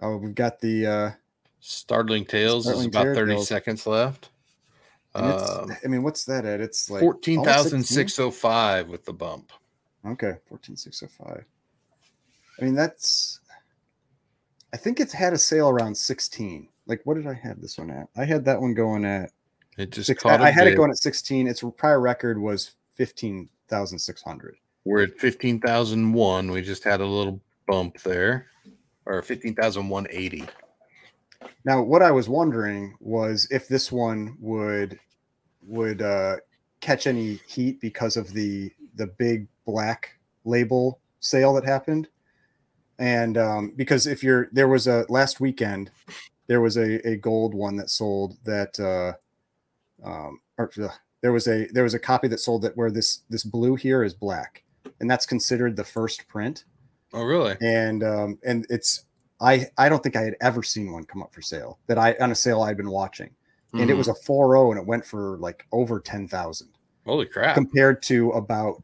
Oh, we've got the Startling Tales is Startling about 30 Tales. seconds left. And I mean, what's that at? It's like 14,605 with the bump. Okay, 14,605. I mean, I think it's had a sale around 16. Like, what did I have this one at? I had that one going at. It just caught I had it going at 16. Its prior record was 15,600. We're at 15,001. We just had a little bump there, or 15,180. Now, what I was wondering was if this one would catch any heat because of the big black label sale that happened. And because there was a last weekend, there was a gold one that sold that, there was a copy that sold that where this blue here is black, and that's considered the first print. Oh, really? And it's I don't think I had ever seen one come up for sale on a sale I'd been watching, and it was a 4.0 and it went for like over 10,000. Holy crap! Compared to about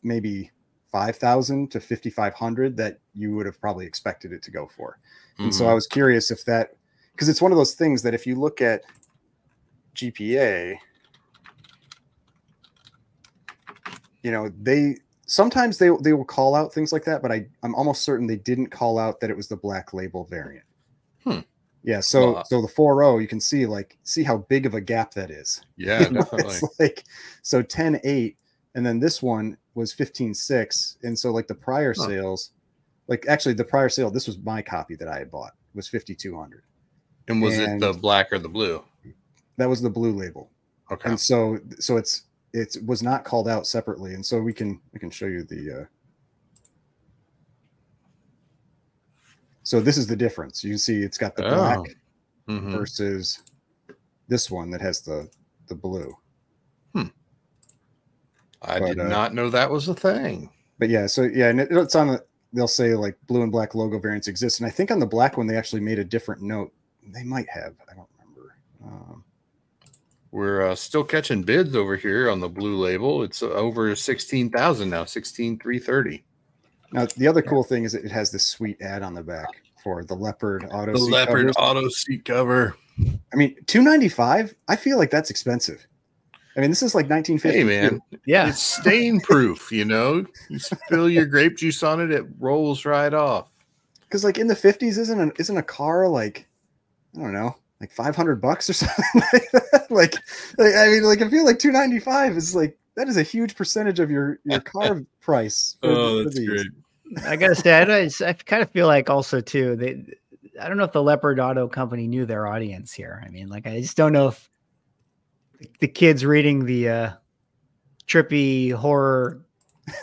maybe 5,000 to 5,500 that you would have probably expected it to go for. And so I was curious if that, because it's one of those things that if you look at GPA, you know, sometimes they will call out things like that, but I'm almost certain they didn't call out that it was the black label variant. Yeah, so the 4.0, you can see how big of a gap that is. Yeah, definitely. It's like, so 10.8, and then this one was 15.6, and so like the prior sales, like actually the prior sale, this was my copy that I had bought, was 5,200. And was it the black or the blue? That was the blue label. Okay. And so it was not called out separately, and so we can show you the. So this is the difference. You can see it's got the black versus this one that has the blue. I did not know that was a thing. But yeah, so yeah, and it's on they'll say like blue and black logo variants exist, and I think on the black one they actually made a different note. They might have. I don't remember. We're still catching bids over here on the blue label. It's over 16,000 now, 16,330. Now the other cool thing is it has this sweet ad on the back for the leopard auto. The leopard auto seat cover. I mean, $295. I feel like that's expensive. I mean, this is like 1950. Hey, man. Yeah. It's stain proof, you know? You spill your grape juice on it, it rolls right off. Because like in the 50s, isn't a car like, I don't know, like $500 or something like that? Like I mean, like I feel like $295 is like, that is a huge percentage of your car price. That's great. I gotta say, I kind of feel like also too, I don't know if the Leopard Auto Company knew their audience here. I mean, like, I just don't know if the kids reading the trippy horror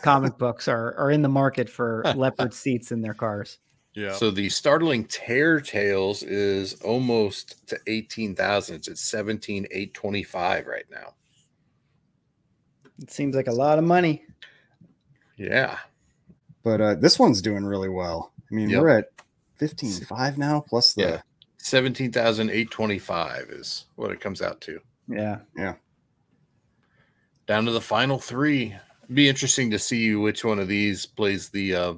comic books are in the market for leopard seats in their cars. Yeah. So the Startling Tear Tales is almost to 18,000. It's at 17,825 right now. It seems like a lot of money. Yeah. But this one's doing really well. I mean, we're at 15.5 now, plus the 17,825 is what it comes out to. Yeah. Yeah. Down to the final three. It'd be interesting to see which one of these plays the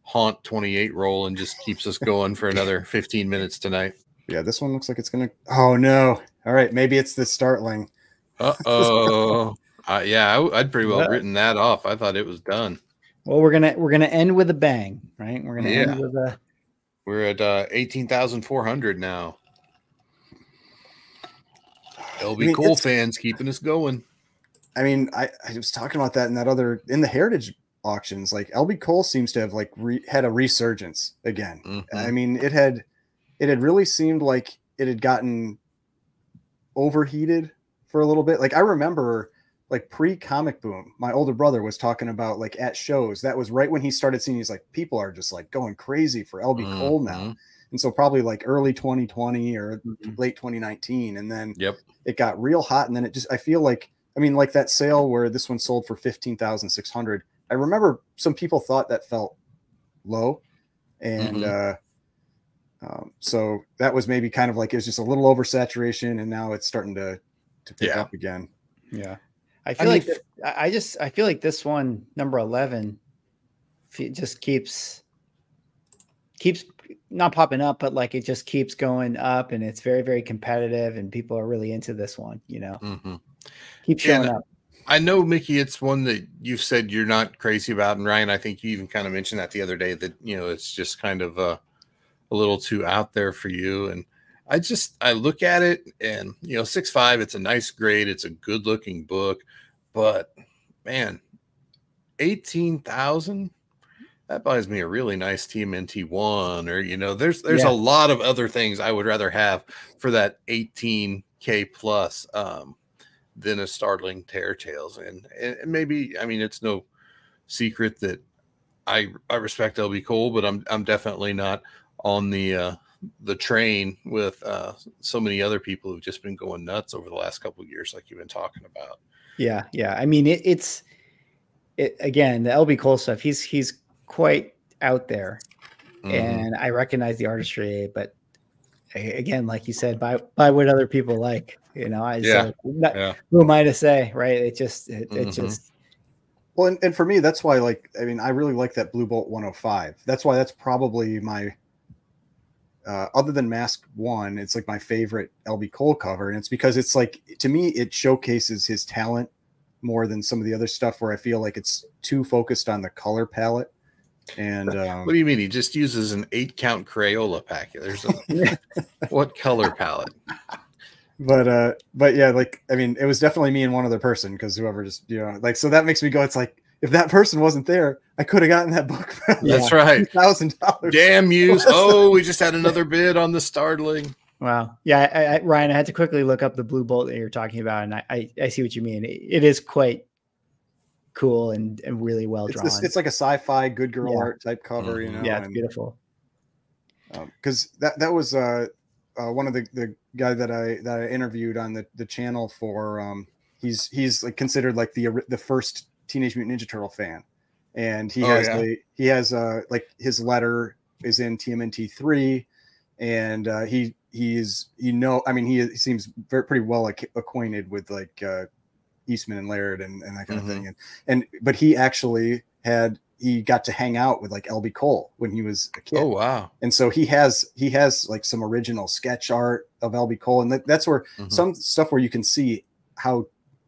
Haunt 28 role and just keeps us going for another 15 minutes tonight. Yeah, this one looks like it's going to... Oh, no. All right, maybe it's the Startling. Uh-oh. I'd pretty well written that off. I thought it was done. Well, we're gonna end with a bang, right? We're gonna end with a. We're at 18,400 now. LB Cole fans keeping us going. I mean, I was talking about that in the Heritage auctions. Like LB Cole seems to have like had a resurgence again. Mm-hmm. I mean, it had really seemed like it had gotten overheated for a little bit. Like I remember. Like pre-comic boom, my older brother was talking about like at shows. That was right when he started seeing. He's like, people are just like going crazy for LB Cole now, and so probably like early 2020 or late 2019, and then it got real hot, and then it just. I feel like like that sale where this one sold for 15,600. I remember some people thought that felt low, and so that was maybe kind of like it was just a little oversaturation, and now it's starting to pick up again. Yeah. I feel like this one, number 11, just keeps not popping up, but like it just keeps going up, and it's very, very competitive, and people are really into this one, you know. Keep showing up. I know, Mickey, it's one that you've said you're not crazy about, and Ryan, I think you even kind of mentioned that the other day, that, you know, it's just kind of a little too out there for you. And I look at it, and, you know, 6.5, it's a nice grade, it's a good looking book, but man, 18,000, that buys me a really nice TMNT one, or, you know, there's a lot of other things I would rather have for that 18K plus than a Startling Tear Tales. And maybe, I mean, it's no secret that I respect LB Cole, but I'm definitely not on the train with so many other people who've just been going nuts over the last couple of years, like you've been talking about. Yeah. I mean, it's again, the LB Cole stuff, he's quite out there, and I recognize the artistry, but again, like you said, by what other people like, you know, who am I to say, right? It just well, and for me, that's why, like, I mean, I really like that Blue Bolt 105. That's why that's probably my other than Mask 1, it's like my favorite LB Cole cover, and it's because it's like, to me, it showcases his talent more than some of the other stuff where I feel like it's too focused on the color palette. And what do you mean? He just uses an 8-count Crayola packet. There's what color palette? But yeah, like, I mean, it was definitely me and one other person, because whoever just, you know, like, so that makes me go, it's like, if that person wasn't there, I could have gotten that book. That's right. $2,000. Damn you. Oh, we just had another bid on the Startling. Wow. Yeah. Ryan, I had to quickly look up the Blue Bolt that you're talking about, and I see what you mean. It is quite cool and really well drawn. It's like a sci-fi good girl art type cover, you know. Yeah, it's beautiful. Because that was one of the guy that I interviewed on the channel for. He's like considered like the first Teenage Mutant Ninja Turtle fan, and he has like his letter is in TMNT 3, and he seems pretty well acquainted with like Eastman and Laird and that kind of thing, but he got to hang out with like LB Cole when he was a kid. Oh wow. And so he has like some original sketch art of LB Cole, and that's where some stuff where you can see how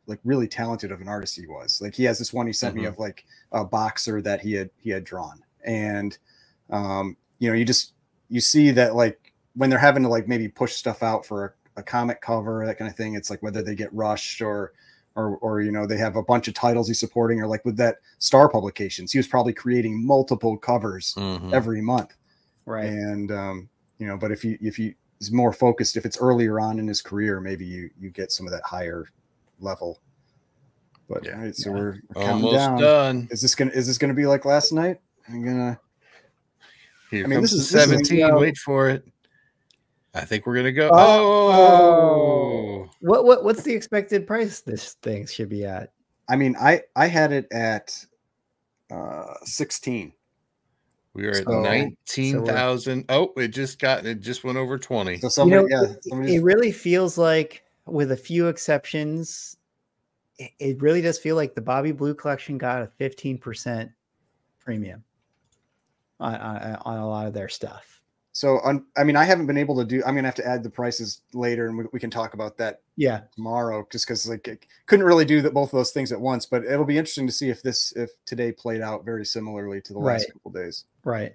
like really talented of an artist he was. Like, he has this one he sent me of like a boxer that he had drawn, and you know, you see that like when they're having to like maybe push stuff out for a comic cover, that kind of thing, it's like whether they get rushed or you know, they have a bunch of titles he's supporting, or like with that Star Publications, he was probably creating multiple covers every month. Right. And you know, but if he is more focused, if it's earlier on in his career, maybe you get some of that higher level. But all right, so we're counting down. Done. Is this gonna be like last night? This is 17. Wait for it. I think we're gonna go. What's the expected price this thing should be at? I mean, I had it at 16. We are at 19,000. It just went over 20. So somebody, it really feels like, with a few exceptions, it really does feel like the Bobby Blue collection got a 15% premium on a lot of their stuff. So, I mean, I haven't been able to do, I'm going to have to add the prices later, and we can talk about that tomorrow, just because like I couldn't really do both of those things at once, but it'll be interesting to see if today played out very similarly to the last couple of days. Right.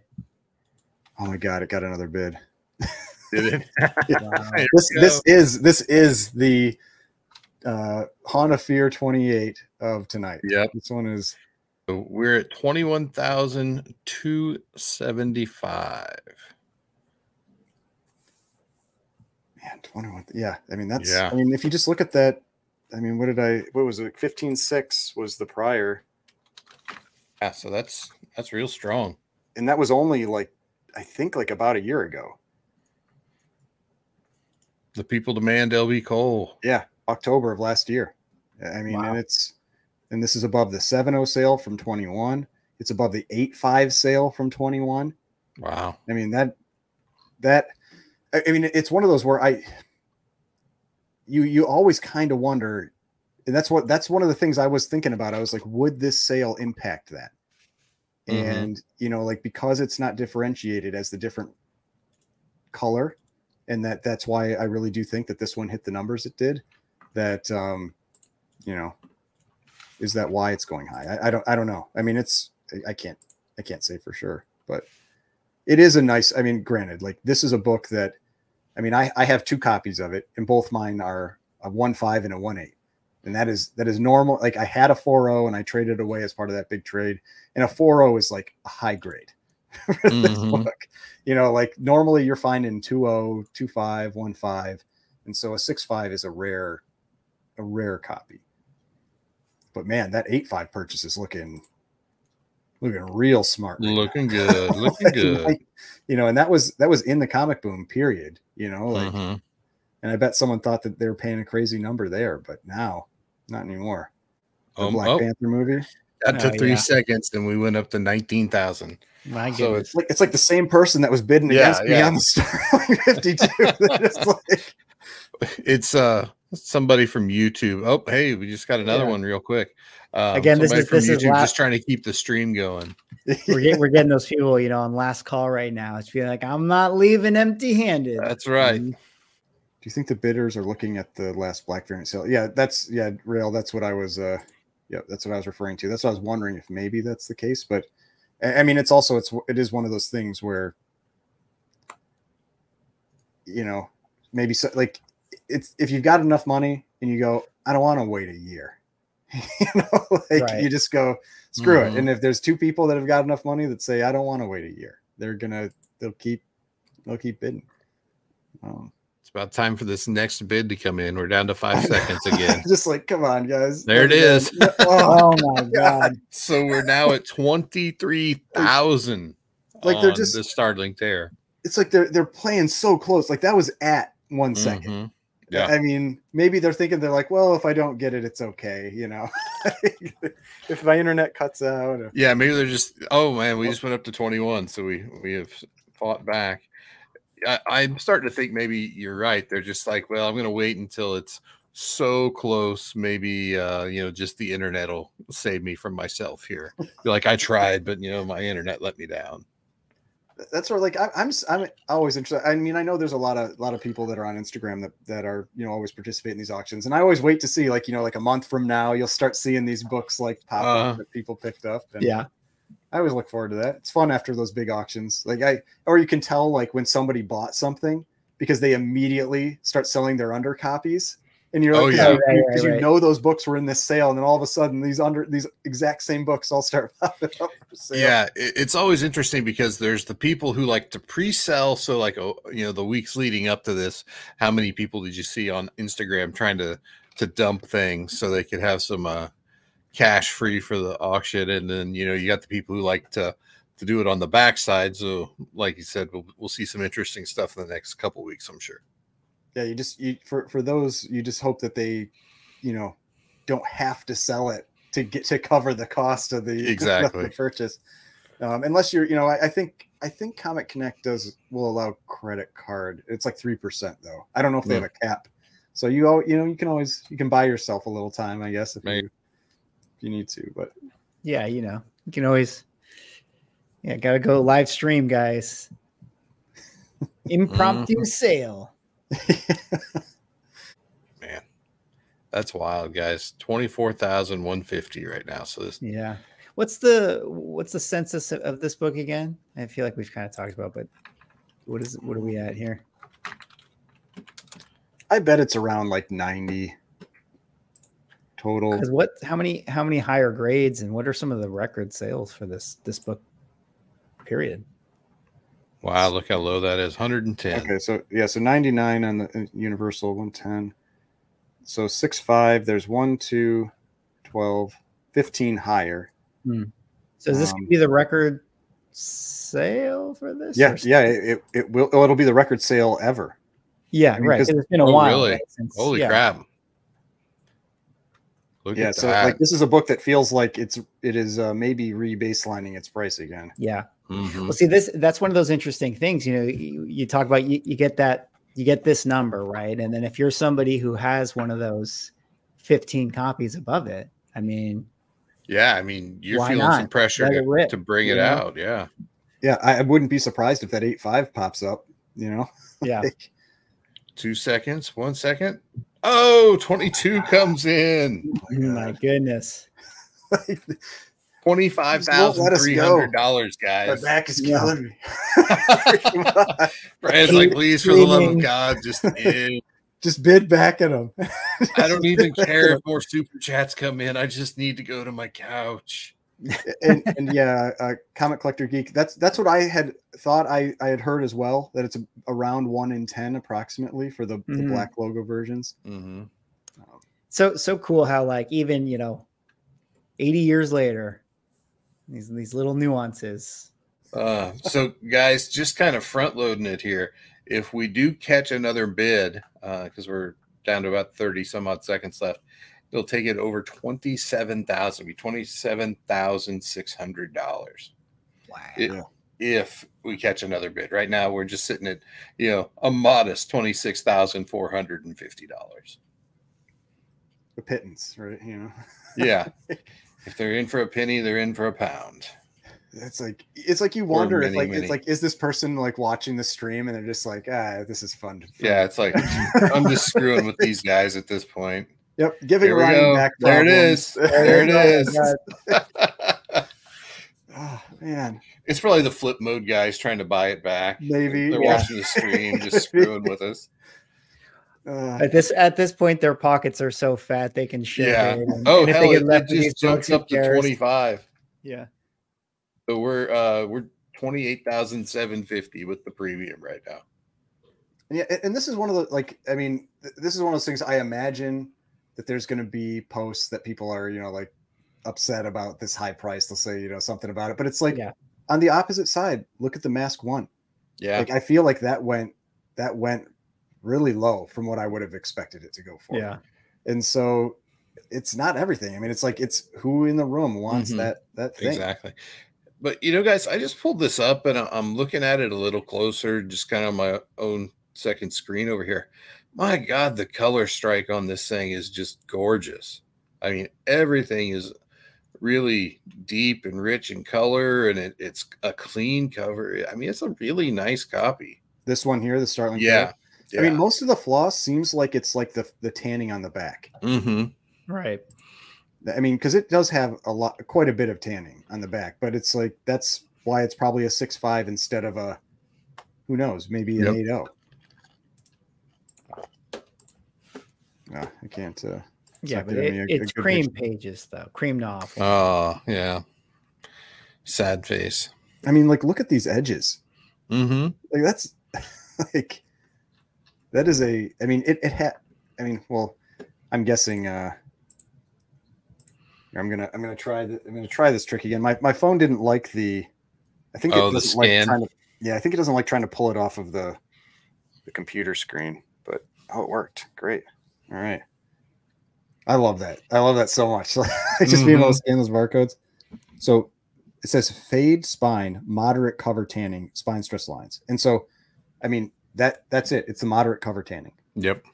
Oh my God, it got another bid. Did it? Wow. This is the Honda Fear 28 of tonight. Yep. This one is. So we're at 21,275. Man, 21. Yeah. I mean, that's, I mean, if you just look at that, I mean, what was it? 15.6 was the prior. Yeah. So that's real strong. And that was only like, I think like about a year ago. The people demand LB Cole. Yeah. October of last year. I mean, and this is above the 7.0 sale from 21. It's above the 8.5 sale from 21. Wow. I mean, I mean, it's one of those where you always kind of wonder, and that's one of the things I was thinking about. I was like, would this sale impact that? And, you know, like, because it's not differentiated as the different color, and that's why I really do think that this one hit the numbers it did. That you know, is that why it's going high? I don't know. I mean, I can't say for sure, but it is a nice. I mean, granted, like this is a book that, I mean, I have 2 copies of it, and both mine are a 1.5 and a 1.8. And that is normal. Like I had a 4.0 and I traded away as part of that big trade. And a 4.0 is like a high grade for this book. You know, like normally you're finding 2.0, 2.5, 1.5. And so a 6.5 is a rare copy. But man, that 8.5 purchase is looking real smart. Right looking now. Good. Looking good. Like, you know, and that was in the comic boom period, you know, like, and I bet someone thought that they were paying a crazy number there, but now not anymore. The Black Panther movie. That took 3 seconds, and we went up to 19,000. So it's like the same person that was bidding against me on the Starling 52. It's somebody from YouTube. Oh, hey, we just got another one real quick. Again, this is YouTube just trying to keep the stream going. We're getting those people, you know, on last call right now. It's feeling like I'm not leaving empty-handed. That's right. Do you think the bidders are looking at the last Black variant sale? Yeah, Rail. That's what I was. That's what I was referring to. That's what I was wondering if maybe that's the case. But I mean, it is one of those things where, you know, maybe like it's if you've got enough money and you go, I don't want to wait a year. You know, like you just go screw it. And if there's 2 people that have got enough money that say I don't want to wait a year, they'll keep bidding. It's about time for this next bid to come in. We're down to 5 seconds again. Just like, come on, guys. There it is. Oh my God. So we're now at 23,000. Like they're just the Starling Tear. It's like they're playing so close. Like that was at 1 second. Yeah. I mean, maybe they're thinking, they're like, well, if I don't get it, it's okay. You know, if my internet cuts out. Yeah. Maybe they're just, oh man, we just went up to 21. So we have fought back. I'm starting to think maybe you're right. They're just like, well, I'm going to wait until it's so close. Maybe, you know, just the internet will save me from myself here. Like I tried, but you know, my internet let me down. That's where like I'm always interested. I mean, I know there's a lot of people that are on Instagram that are, you know, always participate in these auctions, and I always wait to see, like, you know, like a month from now you'll start seeing these books like pop up that people picked up. And I always look forward to that. It's fun after those big auctions. Like or you can tell like when somebody bought something because they immediately start selling their under copies. And you're like, because you know those books were in this sale, and then all of a sudden these exact same books all start popping up for sale. Yeah, it's always interesting because there's the people who like to pre-sell. So like, you know, the weeks leading up to this, how many people did you see on Instagram trying to dump things so they could have some cash free for the auction? And then, you know, you got the people who like to do it on the backside. So like you said, we'll see some interesting stuff in the next couple weeks, I'm sure. Yeah, for those, you just hope that they, you know, don't have to sell it to cover the cost of the purchase. Unless you're, you know, I think Comic Connect will allow credit card. It's like 3% though. I don't know if they have a cap. So you can buy yourself a little time, I guess, if you need to. But yeah, you know, you can always, gotta go live stream, guys. Impromptu sale. Man, that's wild, guys. 24,150 right now. So this, what's the census of this book again? I feel like we've kind of talked about, but what are we at here? I bet it's around like 90 total. Because how many higher grades, and what are some of the record sales for this book period? Wow, look how low that is. 110. Okay, so 99 on the Universal, 110. So 6.5, there's 1, 2, 12, 15 higher. So is this going to be the record sale for this? It will. It'll be the record sale ever. Yeah, right. It's been a while. Really? Right, holy crap. Look at so that. Like this is a book that feels like it is maybe re-baselining its price again. Yeah. Well, see, that's one of those interesting things. You know, you talk about you get this number, right? And then if you're somebody who has one of those 15 copies above it, I mean, you're feeling some pressure to bring it out. Yeah. Yeah. I wouldn't be surprised if that 8.5 pops up. you know? Yeah. Like, 2 seconds, 1 second. Oh, 22 comes in. Oh my goodness. like, $25,300, guys. my back is killing me. Brian's like, please, for the love of God, just bid back at them. I don't even care if more super chats come in. I just need to go to my couch. and yeah, Comic Collector Geek. That's what I had thought. I had heard as well, that it's around 1 in 10 approximately for the black logo versions. Mm-hmm. So cool how, like, even 80 years later, these little nuances. So guys, just kind of front loading it here. If we do catch another bid, because we're down to about 30 some odd seconds left, it'll take it over $27,000, be $27,600. Wow. If we catch another bid. Right now we're just sitting at, a modest $26,450. The pittance, right? Yeah. If they're in for a penny, they're in for a pound. It's like you wonder if it's like, is this person like watching the stream and they're just like, this is fun. Yeah, it's like I'm just screwing with these guys at this point. Yep, giving Ryan back. There it is. There it is. Oh man, it's probably the flip mode guys trying to buy it back. Maybe they're watching the stream, just screwing with us. At this point, their pockets are so fat they can share. Yeah. Oh hell, it just jumps up to 25. Yeah. So we're $28,750 with the premium right now. Yeah, and this is one of the this is one of those things I imagine that there's going to be posts that people are like upset about this high price. They'll say something about it, but it's like on the opposite side. Look at the Mask 1. Yeah, like I feel like that went really low from what I would have expected it to go for. Yeah, and so it's not everything. I mean, it's like it's who in the room wants that thing. Exactly. But guys, I just pulled this up and I'm looking at it a little closer, just kind of on my own second screen over here. My God, the color strike on this thing is just gorgeous. I mean, everything is really deep and rich in color, and it's a clean cover. I mean, it's a really nice copy. This one here, the Starling. Yeah. I mean, most of the floss seems like it's like the tanning on the back. Right. I mean, because it does have quite a bit of tanning on the back, but it's like that's why it's probably a 6.5 instead of a, who knows, maybe an 8.0. I can't. Yeah, but it's cream pages though, creamed off. Oh yeah, sad face. I mean, like look at these edges. Like that's like that is a. I mean, it had. I mean, well, I'm guessing. I'm gonna try this trick again. My phone didn't like the. I think it doesn't like trying to. Yeah, I think it doesn't like trying to pull it off of the computer screen. But it worked. Great. All right. I love that. I love that so much. Like just being able to scan those barcodes. So it says fade spine, moderate cover tanning, spine stress lines. And so, I mean, that's it. It's the moderate cover tanning. Yep.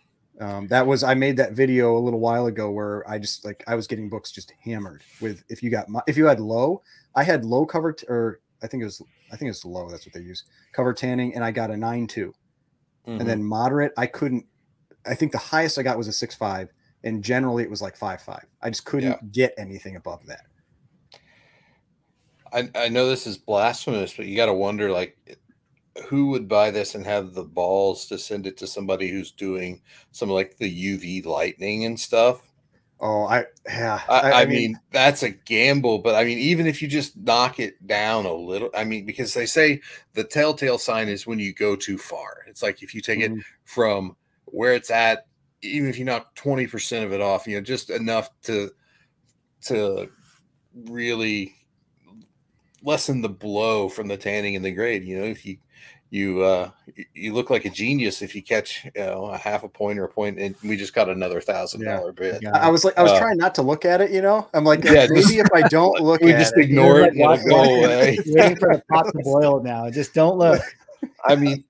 I made that video a little while ago where I just I was getting books just hammered with, if you had low, I had low cover, or I think it was low. That's what they use, cover tanning. And I got a 9.2 and then moderate. I think the highest I got was a 6.5. And generally it was like 5.5. I just couldn't get anything above that. I know this is blasphemous, but you got to wonder, like, who would buy this and have the balls to send it to somebody who's doing some like the UV lightning and stuff? Oh, I mean, that's a gamble, but I mean, even if you just knock it down a little, I mean, because they say the telltale sign is when you go too far. It's like if you take it from where it's at, even if you knock 20% of it off, just enough to really lessen the blow from the tanning and the grade. If you look like a genius if you catch a half a point or a point, and we just got another $1,000 bid. I was trying not to look at it. I'm like, maybe if I don't look we at just it, ignore it, it'll go away. Waiting for the pot to boil now. Just don't look. I mean,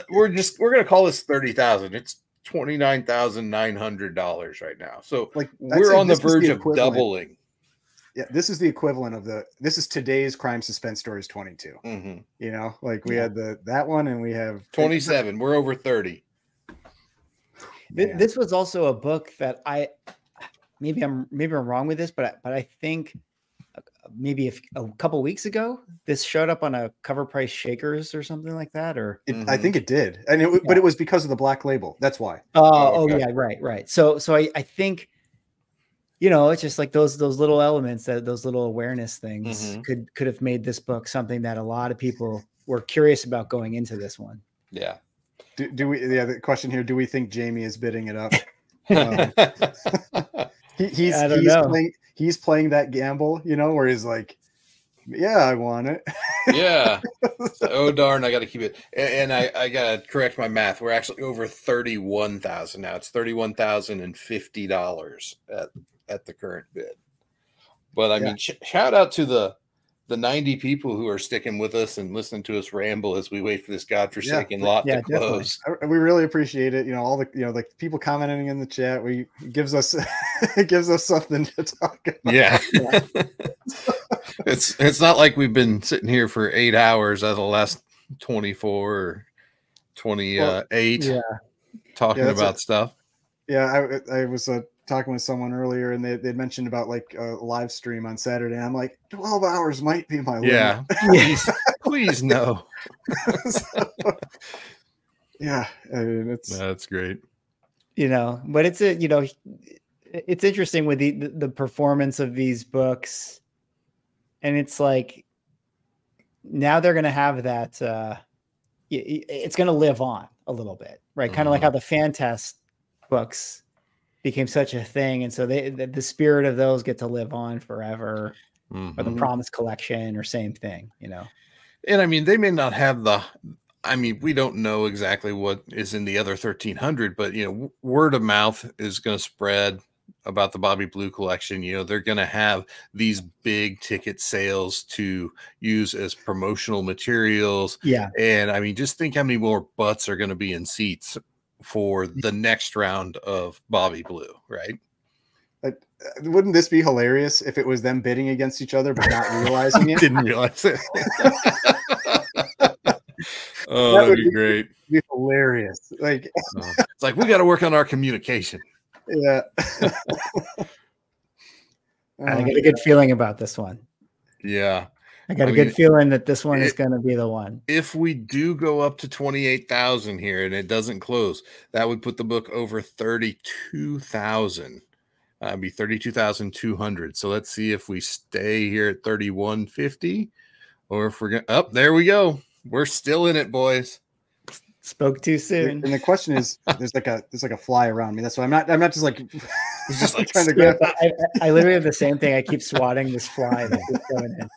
we're gonna call this 30,000. It's $29,900 right now. So we're on the verge of doubling. Yeah, this is the equivalent of this is today's Crime Suspense Stories 22. You know, like we had that one, and we have 27. We're over 30. This was also a book that maybe I'm wrong with this, but I think maybe a couple weeks ago this showed up on a Cover Price Shakers or something like that, or I think it did, and but it was because of the black label. That's why. Okay. Yeah, right. So I think, you know, it's just like those little elements, those little awareness things could have made this book something that a lot of people were curious about going into this one. Yeah. Do we? Yeah. The question here: do we think Jamie is bidding it up? He's playing that gamble, you know, where he's like, yeah, I want it. Yeah. Oh darn, I got to keep it. And I got to correct my math. We're actually over 31,000 now. It's $31,050 at the current bid. But I mean, shout out to the 90 people who are sticking with us and listening to us ramble as we wait for this godforsaken lot to close. We really appreciate it. You know, all the, you know, like people commenting in the chat, it gives us something to talk about. Yeah. It's not like we've been sitting here for 8 hours out of the last 24 or 28 talking about stuff. Yeah, I was talking with someone earlier, and they mentioned about like a live stream on Saturday. And I'm like, 12 hours might be my limit. Yeah, please no. Yeah, I mean, that's great. You know, but it's interesting with the performance of these books, and it's like now they're going to have that. It's going to live on a little bit, right? Kind of like how the fan test books became such a thing, and so the spirit of those get to live on forever, or the Promise collection, or same thing, you know. And I mean, they may not have we don't know exactly what is in the other 1,300, but you know, word of mouth is going to spread about the Bobby Blue collection. You know, they're going to have these big ticket sales to use as promotional materials. Yeah, and I mean, just think how many more butts are going to be in seats for the next round of Bobby Blue, right? Wouldn't this be hilarious if it was them bidding against each other but not realizing it? Didn't realize it. Oh, that'd be great. Be hilarious. Like it's like we got to work on our communication. Yeah. I get a good feeling about this one. Yeah. I got a good feeling that this one is going to be the one. If we do go up to 28,000 here and it doesn't close, that would put the book over 32,000. Be 32,200. So let's see if we stay here at 3150, or if we're going. Oh, there we go. We're still in it, boys. Spoke too soon. And the question is, there's like a fly around me. That's why I'm not just like just like trying to grab. I literally have the same thing. I keep swatting this fly that keeps going in.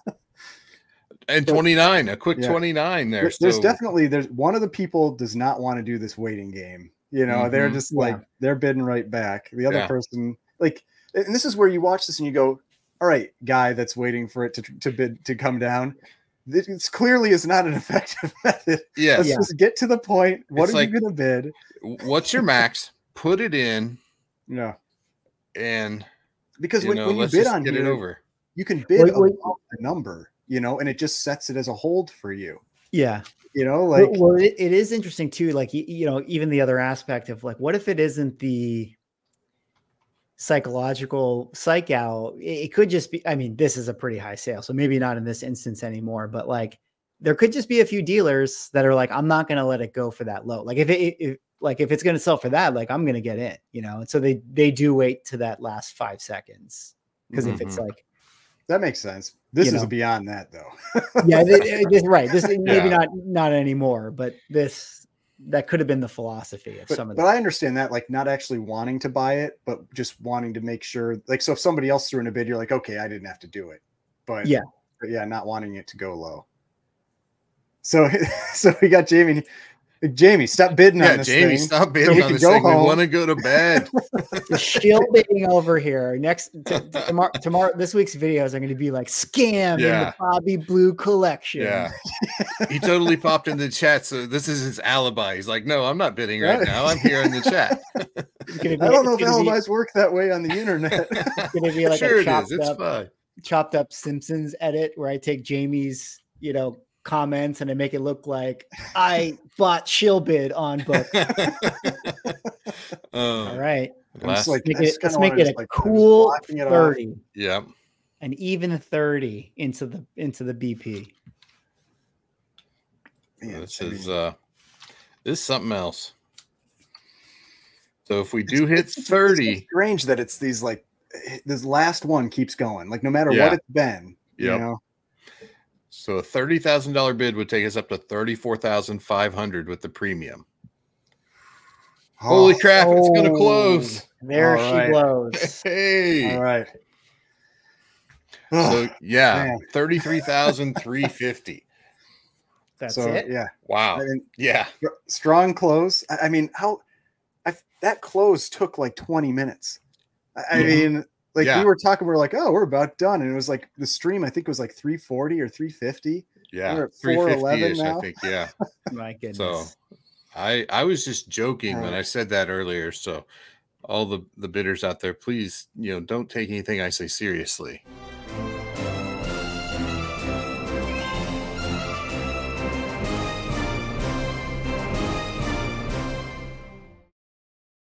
And 29, a quick 29 there. There's definitely one of the people does not want to do this waiting game. You know, they're just like they're bidding right back. The other person, like, and this is where you watch this and you go, all right, guy that's waiting for it to bid to come down. This clearly is not an effective method. Yeah. Let's just get to the point. What are you going to bid? What's your max? Put it in. Yeah. And because when you bid on get it over, you can bid above the number, you know, and it just sets it as a hold for you. Yeah. You know, like, well, it is interesting too. Like, you know, even the other aspect of like, what if it isn't the psychological psych out? It could just be, I mean, this is a pretty high sale, so maybe not in this instance anymore, but like there could just be a few dealers that are like, I'm not going to let it go for that low. Like if it's going to sell for that, like I'm going to get in, you know? And so they do wait to that last 5 seconds. Cause if it's like, that makes sense. This is beyond that though. Yeah. Right. This maybe not anymore, but that could have been the philosophy of some of them. But I understand that, like not actually wanting to buy it, but just wanting to make sure, like, so if somebody else threw in a bid, you're like, okay, I didn't have to do it, but not wanting it to go low. So we got Jamie, stop bidding on this Jamie, thing. stop bidding on this thing. We want to go to bed. Shielding over here. Tomorrow, this week's videos are going to be like scam in the Bobby Blue collection. Yeah, he totally popped in the chat. So this is his alibi. He's like, no, I'm not bidding right now. I'm here in the chat. I don't know if alibis work that way on the internet. It's going to be like sure it is. It's fine. chopped up Simpsons edit where I take Jamie's, comments and I make it look like I bought shill bid on book. All right. Let's make it a cool 30. Yeah. An even 30 into the BP. Man, this is something else. So if we do hit 30, it's strange that it's these like this last one keeps going, like no matter what it's been. Yep. So a $30,000 bid would take us up to 34,500 with the premium. Holy crap! It's going to close. There she blows. Hey. All right. So 33,350. That's it. Yeah. Wow. Strong close. I mean, that close took like 20 minutes. I mean, like we were talking, we were like, oh, we're about done. And it was like the stream, I think it was like 340 or 350. Yeah. We're at 411 now. I think. Yeah. My goodness. So I was just joking when I said that earlier. So all the bidders out there, please, don't take anything I say seriously.